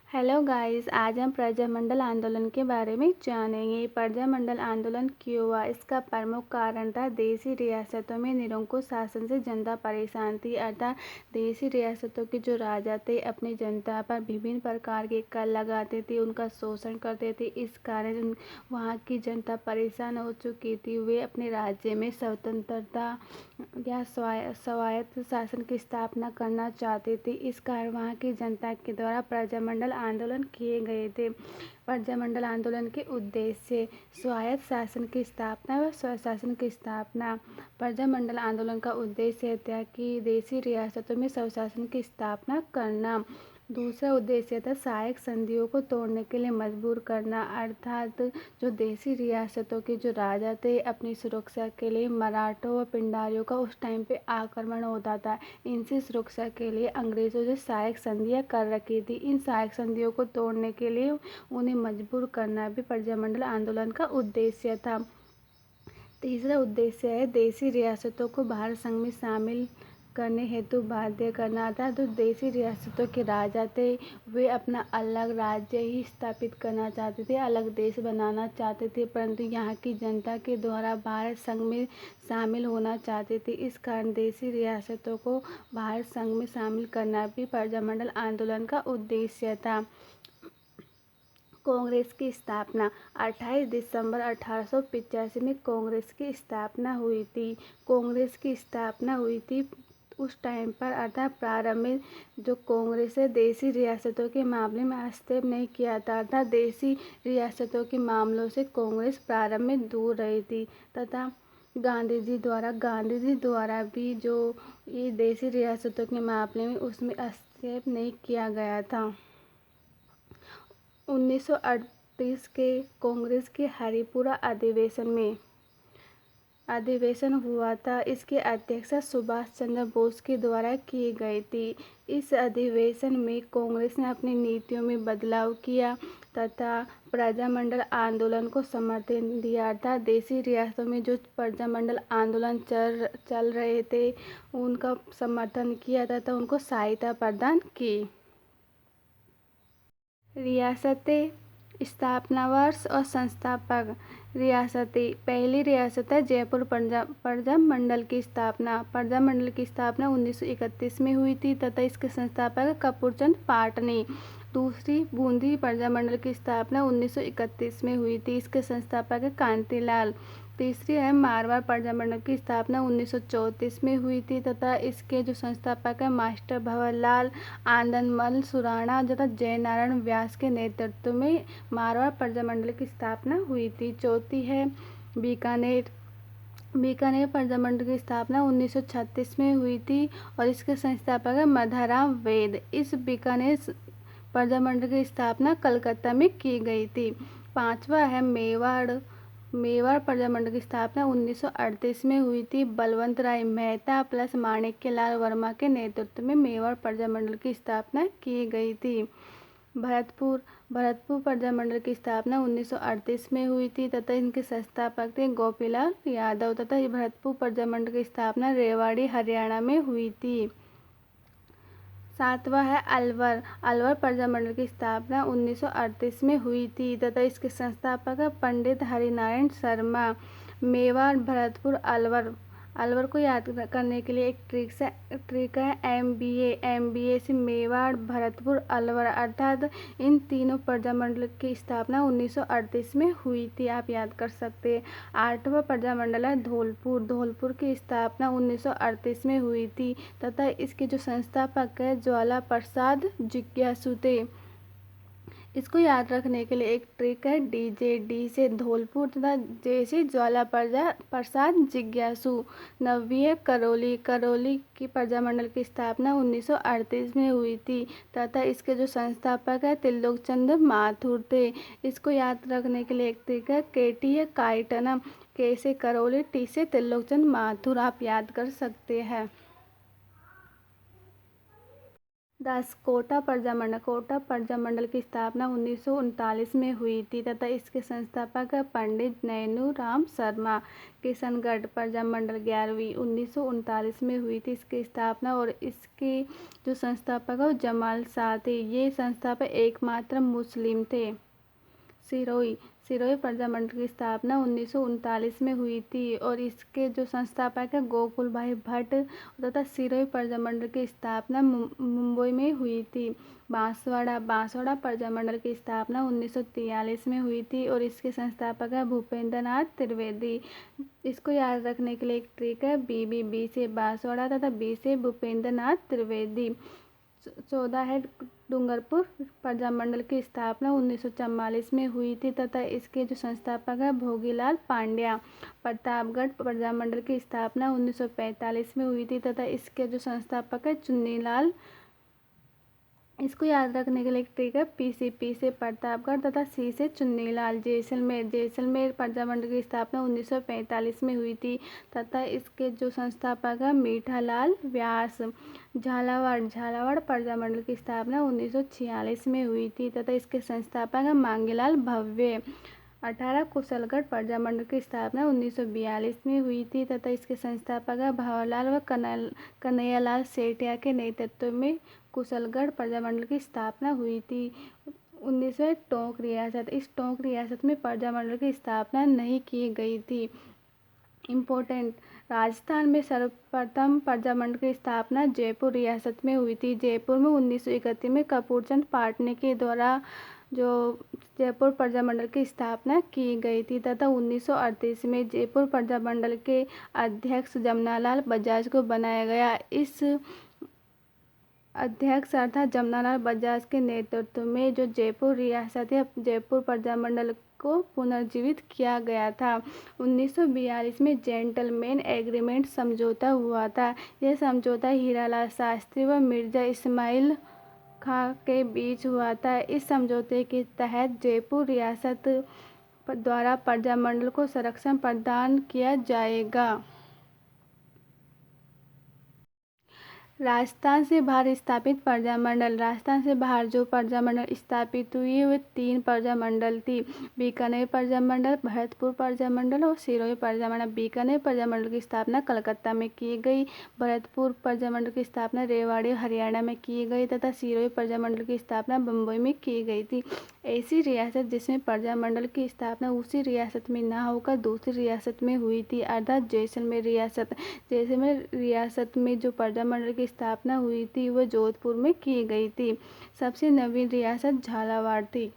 Hello guys, आज हम प्रजामंडल आंदोलन के बारे में जानेंगे। प्रजामंडल आंदोलन क्यों हुआ? इसका प्रमुख कारण था देशी रियासतों में निरंकुश शासन से जनता परेशान थी। अर्थात देशी रियासतों के जो राजा थे अपनी जनता पर विभिन्न प्रकार के कर लगाते थे, उनका शोषण करते थे। इस कारण वहाँ की जनता परेशान हो चुकी थी। वे अपने राज्य में स्वतंत्रता या स्वायत्त शासन की स्थापना करना चाहते थे। इस कारण वहाँ की जनता के द्वारा प्रजामंडल आंदोलन किए गए थे। प्रजामंडल आंदोलन के उद्देश्य स्वायत्त शासन की स्थापना व स्वशासन की स्थापना। प्रजामंडल आंदोलन का उद्देश्य था कि देशी रियासतों में स्वशासन की स्थापना करना। दूसरा उद्देश्य था सहायक संधियों को तोड़ने के लिए मजबूर करना। अर्थात जो देशी रियासतों के जो राजा थे अपनी सुरक्षा के लिए मराठों व पिंडारियों का उस टाइम पे आक्रमण होता था। इनसे सुरक्षा के लिए अंग्रेजों ने सहायक संधियां कर रखी थी। इन सहायक संधियों को तोड़ने के लिए उन्हें मजबूर करना भी प्रजामंडल आंदोलन का उद्देश्य था। तीसरा उद्देश्य है देशी रियासतों को भारत संघ में शामिल करने हेतु बाध्य करना था। तो देशी रियासतों के राजा थे वे अपना अलग राज्य ही स्थापित करना चाहते थे, अलग देश बनाना चाहते थे, परंतु यहाँ की जनता के द्वारा भारत संघ में शामिल होना चाहते थे। इस कारण देशी रियासतों को भारत संघ में शामिल करना भी प्रजामंडल आंदोलन का उद्देश्य था। कांग्रेस की स्थापना 28 दिसंबर 1885 में कांग्रेस की स्थापना हुई थी। कांग्रेस की स्थापना हुई थी उस टाइम पर, अर्थात प्रारंभ में जो कांग्रेस है देशी रियासतों के मामले में हस्तक्षेप नहीं किया था, अर्थात देशी रियासतों के मामलों से कांग्रेस प्रारंभ में दूर रही थी तथा गांधी जी द्वारा भी जो ये देशी रियासतों के मामले में उसमें हस्तक्षेप नहीं किया गया था। 1938 के कांग्रेस के हरिपुरा अधिवेशन हुआ था। इसकी अध्यक्षता सुभाष चंद्र बोस के द्वारा की गई थी। इस अधिवेशन में कांग्रेस ने अपनी नीतियों में बदलाव किया तथा प्रजामंडल आंदोलन को समर्थन दिया। अर्थात देशी रियासतों में जो प्रजामंडल आंदोलन चल रहे थे उनका समर्थन किया तथा उनको सहायता प्रदान की। रियासतें, स्थापना वर्ष और संस्थापक। रियासतें, पहली रियासत है जयपुर प्रजामंडल की स्थापना। प्रजामंडल की स्थापना 1931 में हुई थी तथा इसके संस्थापक कपूरचंद पाटनी। दूसरी बूंदी प्रजामंडल की स्थापना 1931 में हुई थी, इसके संस्थापक है कांतिलाल। तीसरी है मारवाड़ प्रजामंडल की स्थापना 1934 में हुई थी तथा इसके जो संस्थापक है मास्टर भंवरलाल आनंदमल सुराणा तथा जयनारायण व्यास के नेतृत्व में मारवाड़ प्रजामंडल की स्थापना हुई थी। चौथी है बीकानेर प्रजामंडल की स्थापना 1936 में हुई थी और इसके संस्थापक है मधाराम वेद। इस बीकानेर प्रजामंडल की स्थापना कलकत्ता में की गई थी। पांचवा है मेवाड़ प्रजामंडल की स्थापना 1938 में हुई थी। बलवंत राय मेहता प्लस माणिक्यलाल वर्मा के नेतृत्व में मेवाड़ प्रजामंडल की स्थापना की गई थी। भरतपुर प्रजामंडल की स्थापना 1938 में हुई थी तथा इनके संस्थापक थे गोपीलाल यादव तथा भरतपुर प्रजामंडल की स्थापना रेवाड़ी हरियाणा में हुई थी। सातवां है अलवर प्रजामंडल की स्थापना 1938 में हुई थी तथा इसके संस्थापक पंडित हरिनारायण शर्मा। मेवाड़ भरतपुर अलवर को याद करने के लिए एक ट्रिक है MBA से मेवाड़ भरतपुर अलवर, अर्थात इन तीनों प्रजामंडल की स्थापना 1938 में हुई थी, आप याद कर सकते हैं। आठवां प्रजामंडल है धौलपुर की स्थापना 1938 में हुई थी तथा इसके जो संस्थापक है ज्वाला प्रसाद जिज्ञासु थे। इसको याद रखने के लिए एक ट्रिक है D से धौलपुर तथा J से ज्वाला प्रसाद जिज्ञासु। नवीं है करौली की प्रजामंडल की स्थापना 1938 में हुई थी तथा इसके जो संस्थापक है त्रिलोकचंद माथुर थे। इसको याद रखने के लिए एक ट्रिक है KT है काइटनम, K से करौली, T से त्रिलोकचंद माथुर, आप याद कर सकते हैं। कोटा प्रजा मंडल की स्थापना 1939 में हुई थी तथा इसके संस्थापक पंडित नैनू राम शर्मा। किशनगढ़ प्रजा मंडल 11वीं 1939 में हुई थी इसकी स्थापना और इसके जो संस्थापक है वो जमाल शाह थे। ये संस्थापक एकमात्र मुस्लिम थे। सिरोही प्रजा मंडल की स्थापना 1939 में हुई थी और इसके जो संस्थापक है गोकुल भाई भट्ट तथा सिरोही प्रजा मंडल की स्थापना मुंबई में हुई थी। बांसवाड़ा प्रजा मंडल की स्थापना 1943 में हुई थी और इसके संस्थापक है भूपेंद्र नाथ त्रिवेदी। इसको याद रखने के लिए एक ट्रिक है, बी से बांसवाड़ा तथा बी से भूपेंद्र नाथ त्रिवेदी। 14 है डूंगरपुर प्रजा मंडल की स्थापना 1944 में हुई थी तथा इसके जो संस्थापक है भोगीलाल पांड्या। प्रतापगढ़ प्रजा मंडल की स्थापना 1945 में हुई थी तथा इसके जो संस्थापक है चुन्नीलाल। इसको याद रखने के लिए एक ट्रिक है, पी से प्रतापगढ़ तथा सी से चुन्नीलाल। जैसलमेर प्रजा मंडल की स्थापना 1945 में हुई थी तथा इसके जो संस्थापक है मीठालाल व्यास। झालावाड़ प्रजा मंडल की स्थापना 1946 में हुई थी तथा इसके संस्थापक है मांगीलाल भव्य। 18 कुशलगढ़ प्रजा मंडल की स्थापना 1942 में हुई थी तथा इसके संस्थापक है भंवरलाल व कन्हैयालाल सेठिया के नेतृत्व में कुशलगढ़ प्रजा मंडल की स्थापना हुई थी। 19 टोंक रियासत। इस टोंक रियासत में प्रजा मंडल की स्थापना नहीं की गई थी। इम्पोर्टेंट, राजस्थान में सर्वप्रथम प्रजा मंडल की स्थापना जयपुर रियासत में हुई थी। जयपुर में 1931 में कपूरचंद पाटनी के द्वारा जो जयपुर प्रजा मंडल की स्थापना की गई थी तथा 1938 में जयपुर प्रजा मंडल के अध्यक्ष जमनालाल बजाज को बनाया गया। इस अध्यक्ष अर्थात जमनालाल बजाज के नेतृत्व में जो जयपुर रियासत है जयपुर प्रजा मंडल को पुनर्जीवित किया गया था। 1942 में जेंटलमैन एग्रीमेंट समझौता हुआ था। यह समझौता हीरालाल शास्त्री व मिर्जा इस्माइल खां के बीच हुआ था। इस समझौते के तहत जयपुर रियासत द्वारा प्रजा मंडल को संरक्षण प्रदान किया जाएगा। राजस्थान से बाहर स्थापित प्रजा मंडल। राजस्थान से बाहर जो प्रजा मंडल स्थापित हुई वे 3 प्रजा मंडल थी, बीकानेर प्रजा मंडल, भरतपुर प्रजा मंडल और सिरोही प्रजा मंडल। बीकानेर प्रजा मंडल की स्थापना कलकत्ता में की गई, भरतपुर प्रजा मंडल की स्थापना रेवाड़ी हरियाणा में की गई तथा सिरोही प्रजा मंडल की स्थापना बम्बई में की गई थी। ऐसी रियासत जिसमें प्रजा मंडल की स्थापना उसी रियासत में ना होकर दूसरी रियासत में हुई थी अर्थात जैसलमेर रियासत। जैसलमेर रियासत में जो प्रजा मंडल की स्थापना हुई थी वह जोधपुर में की गई थी। सबसे नवीन रियासत झालावाड़ थी।